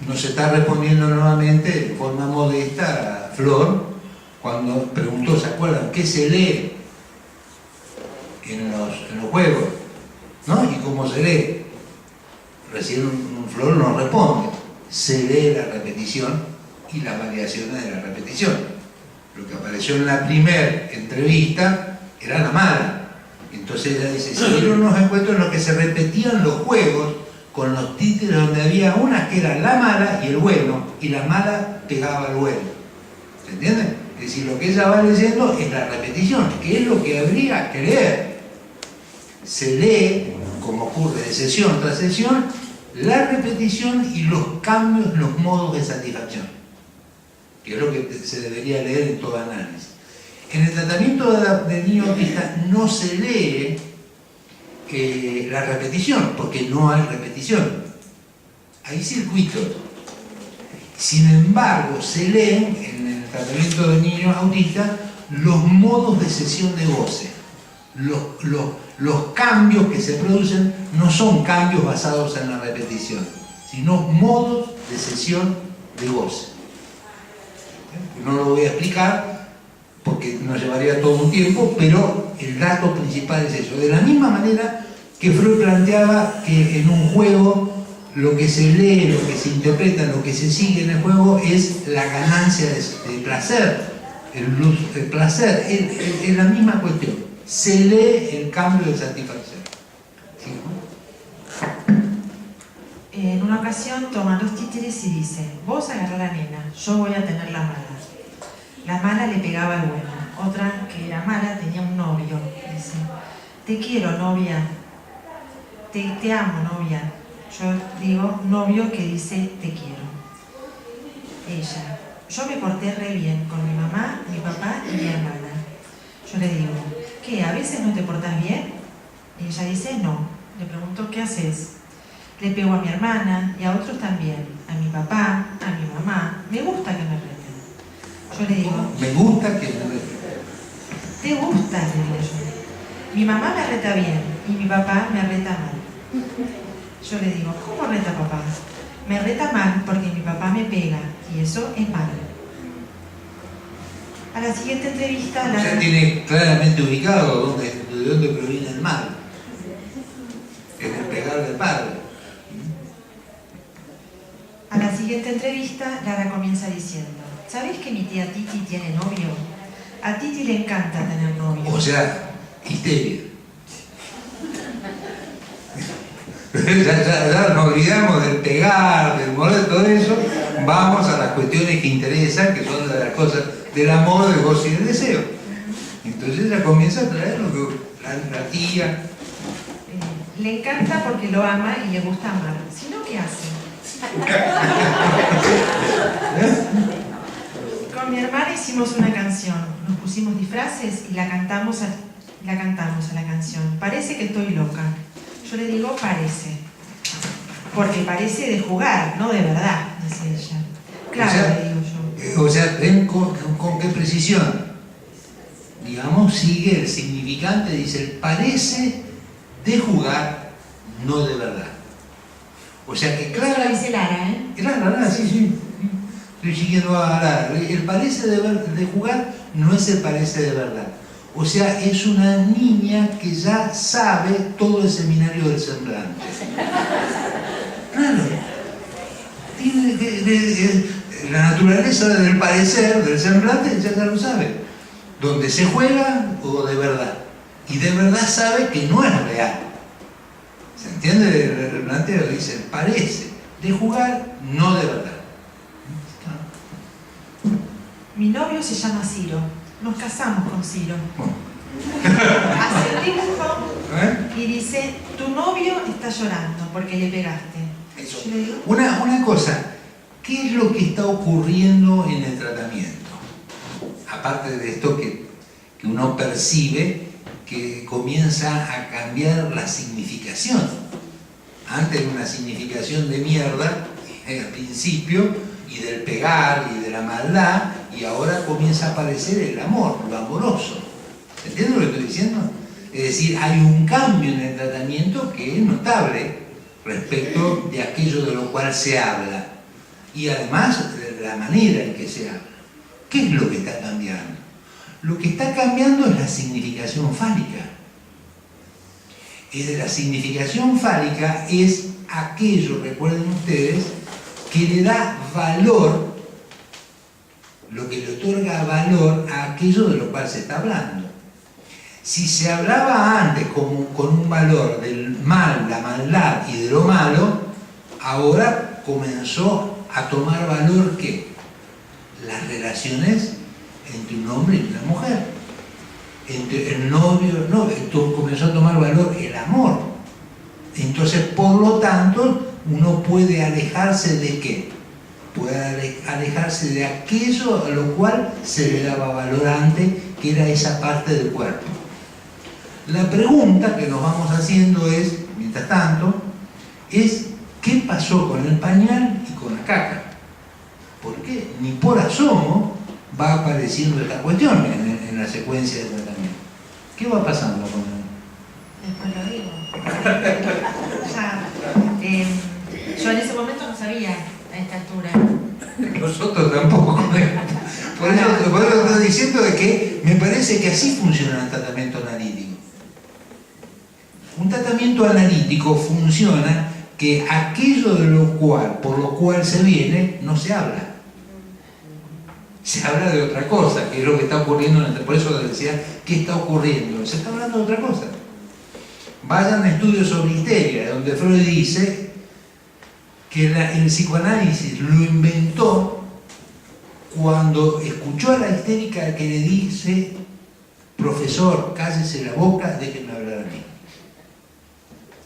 nos está respondiendo nuevamente de forma modesta a Flor cuando preguntó, ¿se acuerdan? ¿Qué se lee en los juegos? ¿No? ¿Y cómo se lee? Recién Flor nos responde, se lee la repetición y las variaciones de la repetición. Lo que apareció en la primera entrevista era la mala. Entonces ella dice, siguieron unos encuentros en los que se repetían los juegos con los títeres donde había una que era la mala y el bueno, y la mala pegaba al bueno. ¿Se entiende? Es decir, lo que ella va leyendo es la repetición, que es lo que habría que leer. Se lee, como ocurre de sesión tras sesión, la repetición y los cambios en los modos de satisfacción, que es lo que se debería leer en todo análisis. En el tratamiento del niño autista no se lee la repetición, porque no hay repetición. Hay circuitos. Sin embargo, se leen en el tratamiento del niño autista los modos de sesión de goce. Los cambios que se producen no son cambios basados en la repetición, sino modos de sesión de goce. No lo voy a explicar porque nos llevaría todo un tiempo, pero el dato principal es eso. De la misma manera que Freud planteaba que en un juego lo que se lee, lo que se interpreta, lo que se sigue en el juego es la ganancia de placer, el placer, es la misma cuestión. Se lee el cambio de satisfacción. ¿Sí, no? En una ocasión toman los títeres y dice: vos agarrá a la nena, yo voy a tener la mala. La mala le pegaba al bueno. Otra que era mala tenía un novio. Dice: te quiero, novia. Te amo, novia. Yo digo novio que dice te quiero. Ella: yo me porté re bien con mi mamá, mi papá y mi hermana. Yo le digo: ¿qué? ¿A veces no te portás bien? Y ella dice: no. Le pregunto: ¿qué haces? Le pego a mi hermana y a otros también. A mi papá, a mi mamá. Me gusta que me reten. Yo le digo: me gusta que me reten. ¿Te gusta? Le digo yo. Mi mamá me reta bien y mi papá me reta mal. Yo le digo: ¿cómo reta papá? Me reta mal porque mi papá me pega y eso es malo. A la siguiente entrevista... O sea, tiene claramente ubicado de dónde proviene el mal. En el pegar del padre. A la siguiente entrevista, Lara comienza diciendo: ¿sabés que mi tía Titi tiene novio? A Titi le encanta tener novio. O sea, histeria. Ya nos olvidamos del pegar, del morder, todo eso. Vamos a las cuestiones que interesan, que son las cosas del amor, del goce y del deseo. Entonces ella comienza a traer lo que la tía... Le encanta porque lo ama y le gusta amar. Si no, ¿qué hace? Con mi hermana hicimos una canción. Nos pusimos disfraces y la cantamos a la canción. Parece que estoy loca. Yo le digo: parece. Porque parece de jugar, no de verdad, dice ella. Claro, o sea, le digo yo. O sea, ven con qué precisión. Digamos, sigue el significante, dice: parece de jugar, no de verdad. O sea que claro. Eso lo dice Lara, ¿eh? Lara, sí. Estoy siguiendo a Lara. El parece de jugar no es el parece de verdad. O sea, es una niña que ya sabe todo el seminario del semblante. Claro. Tiene la naturaleza del parecer, del semblante, ya lo sabe. Donde se juega o de verdad. Y de verdad sabe que no es real. ¿Se entiende el planteo? Dice: parece de jugar, no de verdad. Mi novio se llama Ciro. Nos casamos con Ciro. Hace el dibujo y dice: tu novio está llorando porque le pegaste. Eso. Yo le digo: una cosa, ¿qué es lo que está ocurriendo en el tratamiento? Aparte de esto que uno percibe que comienza a cambiar la significación. Antes era una significación de mierda al principio, y del pegar y de la maldad, y ahora comienza a aparecer el amor, lo amoroso. ¿Entiendes lo que estoy diciendo? Es decir, hay un cambio en el tratamiento que es notable respecto de aquello de lo cual se habla, y además de la manera en que se habla. ¿Qué es lo que está cambiando? Lo que está cambiando es la significación fálica. La significación fálica es aquello, recuerden ustedes, que le da valor, lo que le otorga valor a aquello de lo cual se está hablando. Si se hablaba antes con un valor del mal, la maldad y de lo malo, ahora comenzó a tomar valor ¿qué? Las relaciones entre un hombre y una mujer. Entre el novio, comenzó a tomar valor el amor. Entonces, por lo tanto, uno puede alejarse de ¿qué? Puede alejarse de aquello a lo cual se le daba valor antes, que era esa parte del cuerpo. La pregunta que nos vamos haciendo es, mientras tanto, es ¿qué pasó con el pañal y con la caca? Porque ni por asomo va apareciendo esta cuestión en la secuencia de tratamiento. ¿Qué va pasando con él? Después lo digo. Yo en ese momento no sabía a esta altura. Nosotros tampoco. Por eso estoy diciendo de que me parece que así funciona el tratamiento analítico. Un tratamiento analítico funciona que aquello por lo cual se viene, no se habla. Se habla de otra cosa, que es lo que está ocurriendo. Por eso decía, ¿qué está ocurriendo? Se está hablando de otra cosa. Vayan a estudios sobre histeria, donde Freud dice que el psicoanálisis lo inventó cuando escuchó a la histérica que le dice: profesor, cállese la boca, déjenme hablar a mí.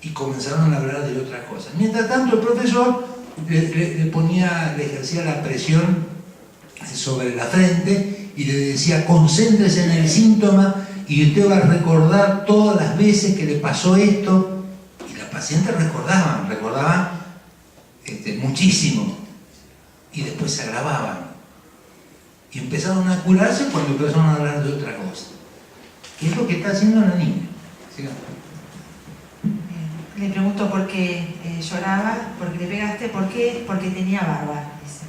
Y comenzaron a hablar de otras cosas. Mientras tanto, el profesor le ejercía la presión sobre la frente y le decía: concéntrese en el síntoma y usted va a recordar todas las veces que le pasó esto. Y las pacientes recordaban muchísimo, y después se agravaban y empezaron a curarse cuando empezaron a hablar de otra cosa, que es lo que está haciendo la niña. Sigamos. Le pregunto por qué lloraba, por qué le pegaste, por qué, porque tenía barba, dice.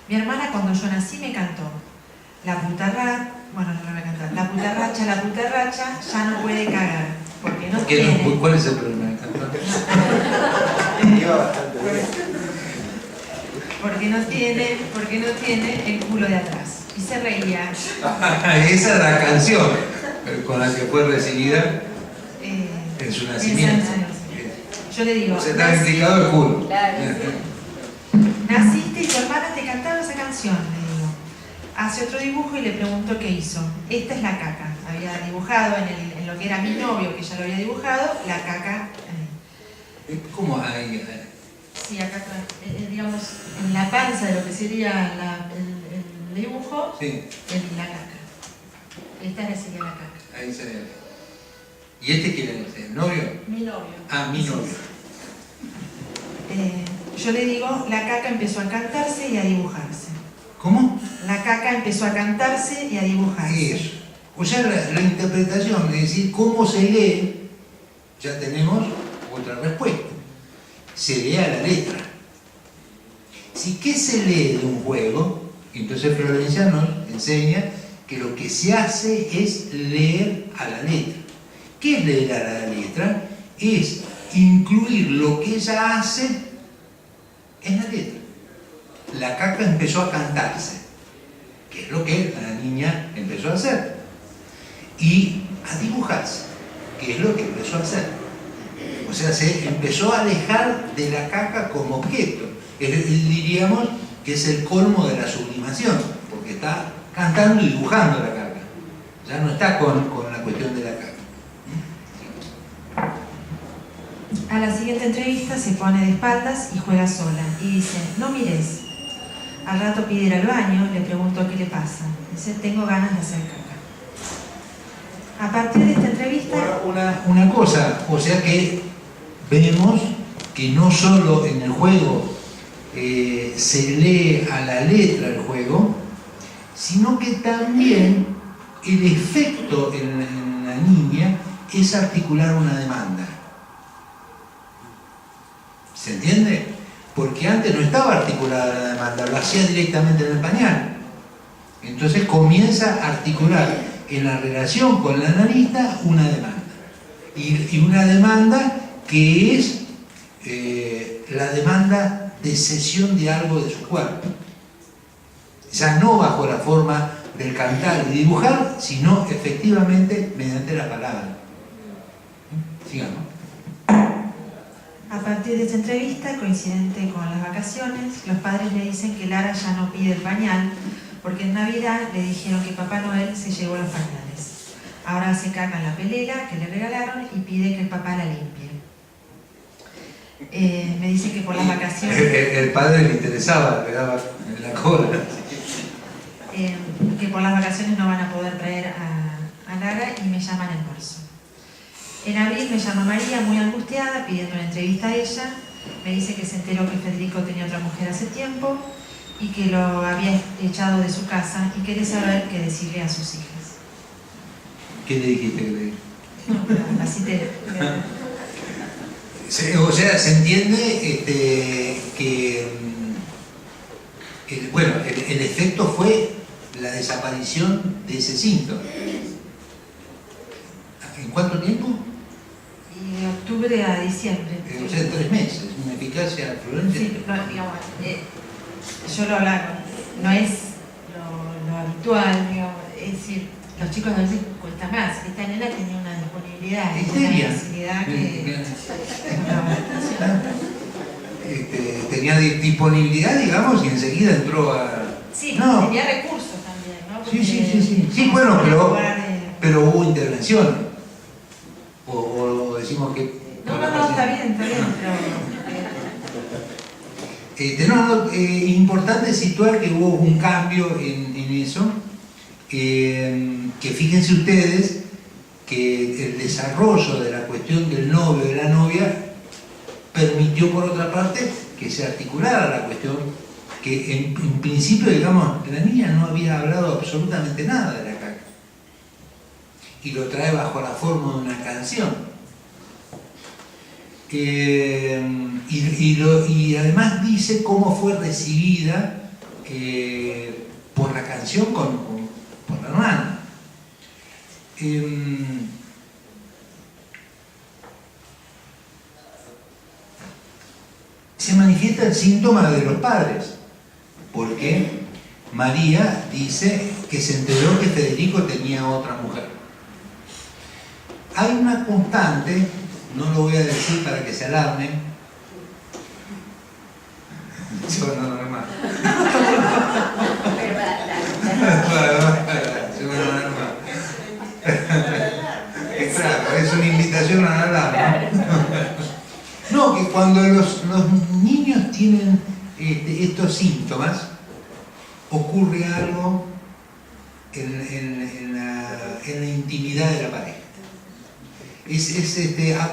Mi hermana cuando yo nací me cantó: la putarracha, la putarracha ya no puede cagar, porque no tiene. ¿Cuál es el problema de cantar? Iba bastante bien. Porque no tiene el culo de atrás. Y se reía. Esa es la canción con la que fue recibida en su nacimiento. Yo le digo: se está implicado el culo. Claro, naciste y tu hermana te cantaba esa canción, le digo. Hace otro dibujo y le pregunto qué hizo. Esta es la caca. Había dibujado en lo que era mi novio, que ya lo había dibujado, la caca. ¿Cómo hay? Sí, acá atrás, digamos, en la panza de lo que sería el dibujo, Sí. la caca. Esta sería la caca. Ahí se ve. ¿Y este quién es? ¿El novio? Mi novio. Ah, mi novio. Yo le digo: la caca empezó a cantarse y a dibujarse. ¿Cómo? La caca empezó a cantarse y a dibujarse. Eso. O sea, la interpretación, es decir, cómo se lee, ya tenemos otra respuesta. Se lee a la letra. Si ¿qué se lee de un juego? Entonces Florencia nos enseña que lo que se hace es leer a la letra. ¿Qué es leer a la letra? Es incluir lo que ella hace en la letra. La caca empezó a cantarse, que es lo que la niña empezó a hacer, y a dibujarse, que es lo que empezó a hacer. O sea, se empezó a alejar de la caca como objeto. Diríamos que es el colmo de la sublimación, porque está cantando y dibujando la caca. Ya no está con la cuestión de la caca. A la siguiente entrevista se pone de espaldas y juega sola. Y dice: no mires. Al rato pide ir al baño, le pregunto qué le pasa. Dice: tengo ganas de hacer caca. A partir de esta entrevista... Una cosa, o sea que vemos que no solo en el juego se lee a la letra el juego, sino que también el efecto en la niña es articular una demanda. ¿Se entiende? Porque antes no estaba articulada la demanda, lo hacía directamente en el pañal. Entonces comienza a articular en la relación con la analista una demanda. Y una demanda que es la demanda de cesión de algo de su cuerpo. Ya no bajo la forma del cantar y dibujar, sino efectivamente mediante la palabra. Sigamos. A partir de esta entrevista, coincidente con las vacaciones, los padres le dicen que Lara ya no pide el pañal porque en Navidad le dijeron que Papá Noel se llevó los pañales. Ahora se caga en la pelera que le regalaron y pide que el papá la limpie. Me dice que por las vacaciones... El padre le interesaba, le daba en la cola. Que por las vacaciones no van a poder traer a Lara y me llaman en marzo. En abril me llama María muy angustiada pidiendo una entrevista a ella. Me dice que se enteró que Federico tenía otra mujer hace tiempo y que lo había echado de su casa y quiere saber qué decirle a sus hijas. ¿Qué le dijiste que le dije? No, así te... O sea, se entiende que bueno, el efecto fue la desaparición de ese síntoma. ¿En cuánto tiempo? De octubre a diciembre. O sea, 3 meses, una eficacia prudente. Sí, no, digamos, yo lo hablaba, no es lo habitual, digamos, es decir, los chicos a veces cuesta más. Esta nena tenía una disponibilidad, una facilidad que... tenía disponibilidad, digamos, y enseguida entró a... Sí, no. tenía recursos también, ¿no? Porque Sí, bueno, pero hubo intervención. O decimos que... No, está bien, pero... importante situar que hubo un cambio en eso, que fíjense ustedes que el desarrollo de la cuestión del novio y de la novia permitió por otra parte que se articulara la cuestión que en principio, digamos, la niña no había hablado absolutamente nada de la caca y lo trae bajo la forma de una canción. Y además dice cómo fue recibida por la canción por la hermana. Se manifiesta el síntoma de los padres, porque María dice que se enteró que Federico tenía otra mujer. Hay una constante, no lo voy a decir para que se alarmen. Se van a alarmar. Se van a alarmar. Claro, es una invitación a la alarma. No, que cuando los niños tienen estos síntomas, ocurre algo en la intimidad de la pareja. Es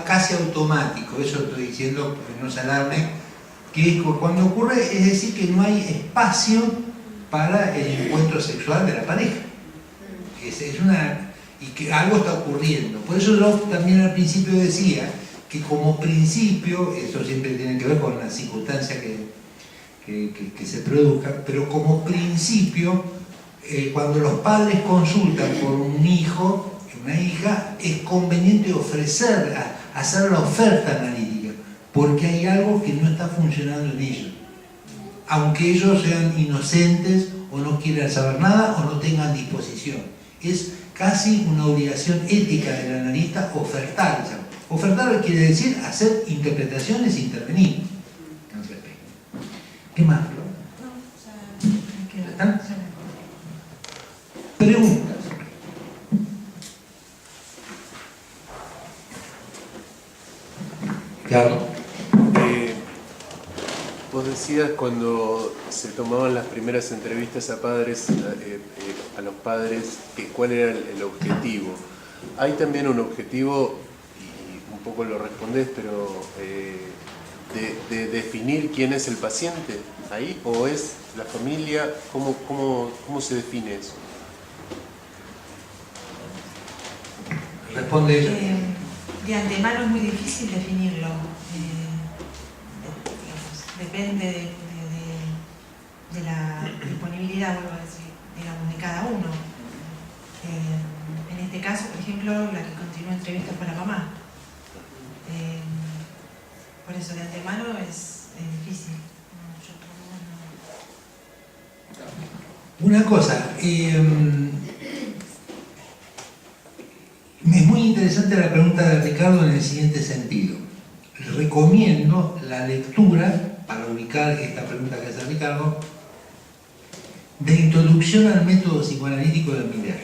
casi automático, eso estoy diciendo, no se alarme, que cuando ocurre, es decir, que no hay espacio para el encuentro sexual de la pareja. Y que algo está ocurriendo. Por eso yo también al principio decía que como principio, eso siempre tiene que ver con la circunstancia que se produzca, pero como principio, cuando los padres consultan por un hijo, una hija, es conveniente hacer la oferta analítica, porque hay algo que no está funcionando en ellos. Aunque ellos sean inocentes, o no quieran saber nada, o no tengan disposición. Es casi una obligación ética del analista ofertar. Ofertar quiere decir hacer interpretaciones e intervenir. ¿Qué más? ¿Están? Preguntas. Claro. Vos decías cuando se tomaban las primeras entrevistas a padres, a los padres, cuál era el objetivo. Hay también un objetivo, y un poco lo respondés, pero de definir quién es el paciente ahí, o es la familia, ¿cómo se define eso? Responde ella. De antemano es muy difícil definirlo. Depende de la disponibilidad, vuelvo a decir, digamos, de cada uno. En este caso, por ejemplo, la que continuó entrevista fue la mamá. Por eso de antemano es difícil. Una cosa, es muy interesante la pregunta de Ricardo en el siguiente sentido. Recomiendo la lectura, para ubicar esta pregunta que hace Ricardo, de introducción al método psicoanalítico de Miller.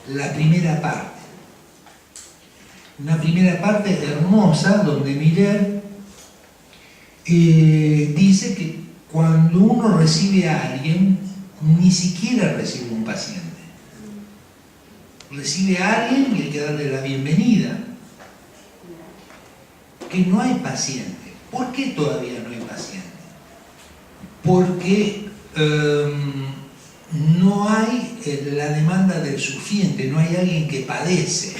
La primera parte. Una primera parte hermosa donde Miller dice que cuando uno recibe a alguien, ni siquiera recibe un paciente. Recibe a alguien y hay que darle la bienvenida. Que no hay paciente. ¿Por qué todavía no hay paciente? Porque no hay la demanda del sufriente, no hay alguien que padece.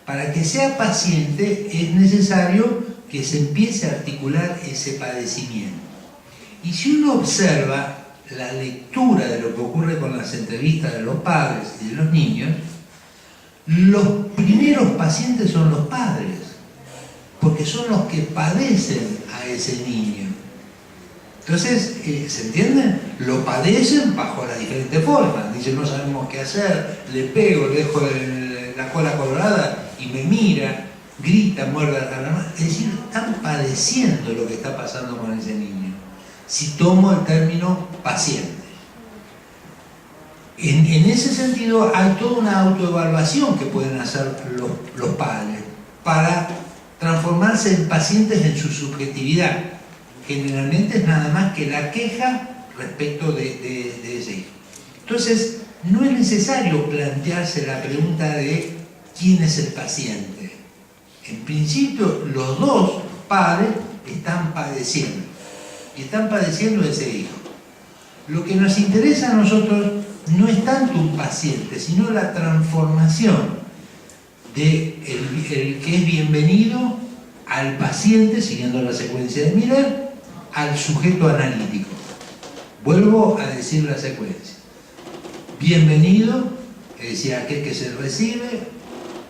Para que sea paciente es necesario que se empiece a articular ese padecimiento. Y si uno observa la lectura de lo que ocurre con las entrevistas de los padres y de los niños, los primeros pacientes son los padres, porque son los que padecen a ese niño. Entonces, ¿se entiende? Lo padecen bajo las diferentes formas. Dicen, no sabemos qué hacer, le pego, le dejo la cola colorada y me mira, grita, muerde a la mano. Es decir, están padeciendo lo que está pasando con ese niño. Si tomo el término paciente. En ese sentido, hay toda una autoevaluación que pueden hacer los padres para transformarse en pacientes en su subjetividad. Generalmente es nada más que la queja respecto de ese hijo. Entonces, no es necesario plantearse la pregunta de quién es el paciente. En principio, los dos padres están padeciendo. Y están padeciendo ese hijo. Lo que nos interesa a nosotros no es tanto un paciente, sino la transformación de el que es bienvenido al paciente, siguiendo la secuencia de Miller, al sujeto analítico. Vuelvo a decir la secuencia. Bienvenido, es decir, aquel que se recibe,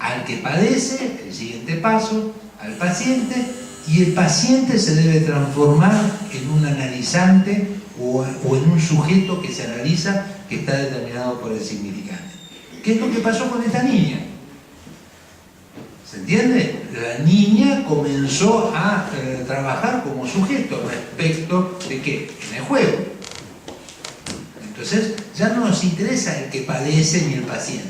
al que padece, el siguiente paso, al paciente, y el paciente se debe transformar en un analizante o en un sujeto que se analiza, que está determinado por el significante. ¿Qué es lo que pasó con esta niña? ¿Se entiende? La niña comenzó a trabajar como sujeto respecto de ¿qué? En el juego. Entonces, ya no nos interesa el que padece ni el paciente.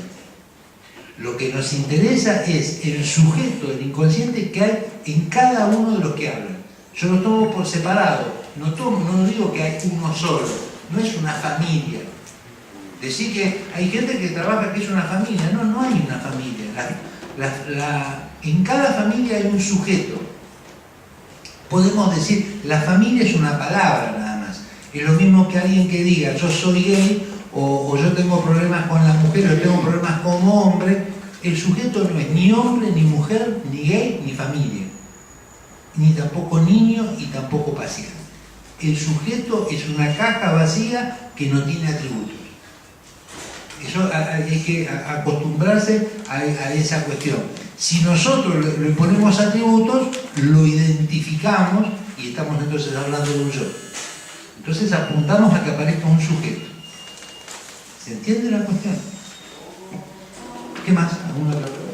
Lo que nos interesa es el sujeto, el inconsciente que hay en cada uno de los que hablan. Yo lo tomo por separado, no digo que hay uno solo, no es una familia. Decir que hay gente que trabaja que es una familia, no hay una familia. En cada familia hay un sujeto. Podemos decir, la familia es una palabra nada más. Es lo mismo que alguien que diga, yo soy gay, o yo tengo problemas con la mujer, o tengo problemas como hombre. El sujeto no es ni hombre, ni mujer, ni gay, ni familia. Ni tampoco niño y tampoco paciente. El sujeto es una caja vacía que no tiene atributos. Eso hay que acostumbrarse a esa cuestión. Si nosotros le ponemos atributos, lo identificamos y estamos entonces hablando de un yo. Entonces apuntamos a que aparezca un sujeto. ¿Se entiende la cuestión? ¿Qué más? ¿Alguna otra pregunta?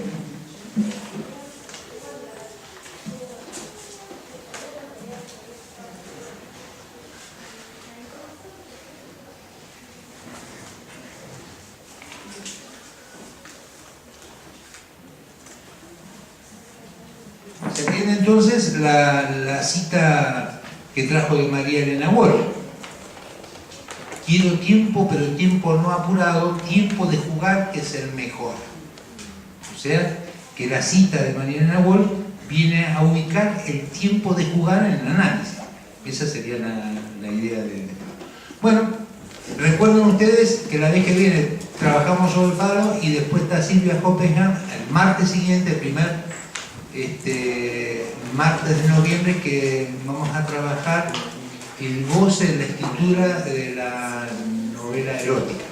Se tiene entonces la cita que trajo de María Elena Walsh. Quiero tiempo, pero tiempo no apurado, tiempo de jugar que es el mejor. O sea, que la cita de María Elena Walsh viene a ubicar el tiempo de jugar en el análisis. Esa sería la idea de... Bueno, recuerden ustedes que la vez que viene trabajamos sobre el palo y después está Silvia Hoppenham el martes siguiente, el primer martes de noviembre, que vamos a trabajar el goce de la escritura de la novela erótica.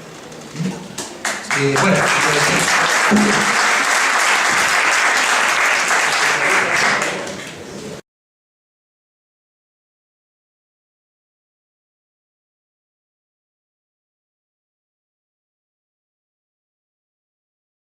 Bueno,